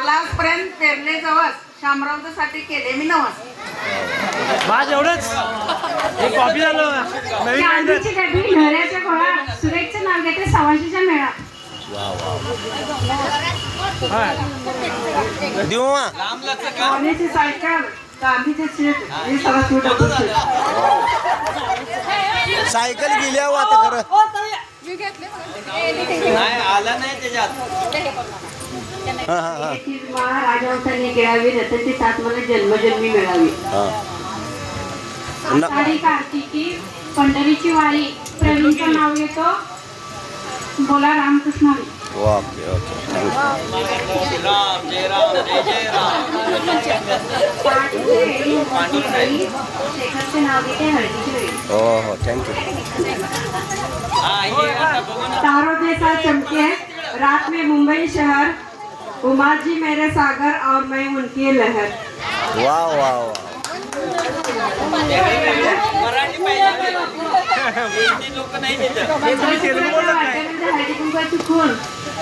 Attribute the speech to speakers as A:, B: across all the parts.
A: मला आजपर्यंत पेरले जवळ शामरावसाठी केले मी नवस.
B: माझ एवढंच हे कॉपी झालं नवीन
C: गांधीची डबी ढऱ्याच्या गोळा सुरेखचं नाव घेते सवाशीच्या मेळा.
D: देऊ मा
C: गांधीची सायकल गांधीचे सीट हे सगळं सूट होतं.
D: सायकल गेली आहे आता खरं.
C: राजवंशांनी गिळावी रथाची साथ मला जन्मजन्मी मिळावी. आषाढी कार्तिकी पंढरीची वारी प्रवीणचं नाव घेतो बोला रामकृष्ण हरी.
D: ओके ओके
C: शेखरचे नाव घेते हळदीची वेळी.
D: हो हो थँक्यू.
C: तारों जैसा चमके रात में मुंबई शहर उमा जी मेरे सागर और मैं उनकी लहर.
D: वा वा वा
C: हळदी कुंकवाची खून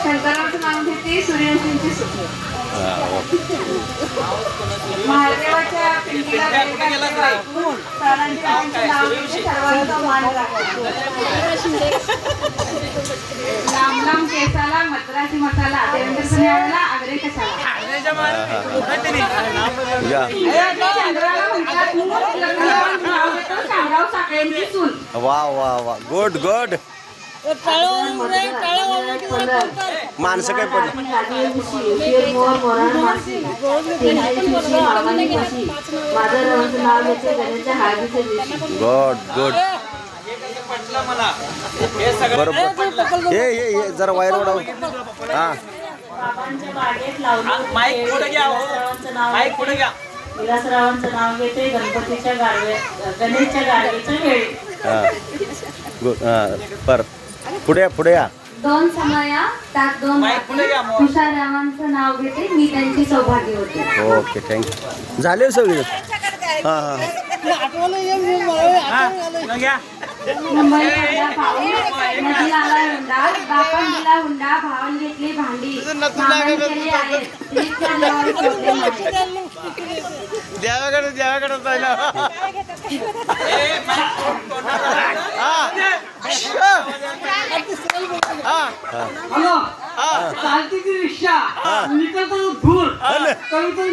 C: शंकराचं नाव घेते सूर्यवंशींची सुख. महादेवाच्या पिंडीला बेलकाठी वाकून सरांचे नाव घेते सर्वांचा मान राखून. लांब लांब केसाला मद्रासी मसाला देवेंद्र फडणवीसला आग्रे कशाला. चंद्राला म्हणतात लग्नाला नाव घेतो शामराव साखळेंची सून.
D: वा वा वा गुड गुड. माणसं काय पडली. गुड गुड बरोबर. हे जरा वायर ओढाव. हा
B: माईक पुढे घ्या माईक पुढे घ्या.
C: विलासरावांचं नाव घेते गणपतीच्या गाडवे गणेशच्या गाडवेच्या वेळी.
D: हा गुड. हा पर पुढे पुढे या.
C: दोन समया त्यात दोन तुषारावांचं नाव घेते मी त्यांची सौभाग्य होते.
D: Okay thank you. झाले सगळे. हां हां
B: घ्या.
C: मुंबईला पाहून नदीला आला हुंडा बापान दिला हुंडा भावान घेतली भांडी मामाने केली आहे इतक्या देवावर सोडले नाही.
D: देवाकडे देवाकडे जायला.
E: हॅलो चालती ती रिक्षा निकलतो धूर कविता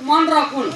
E: मान राखून.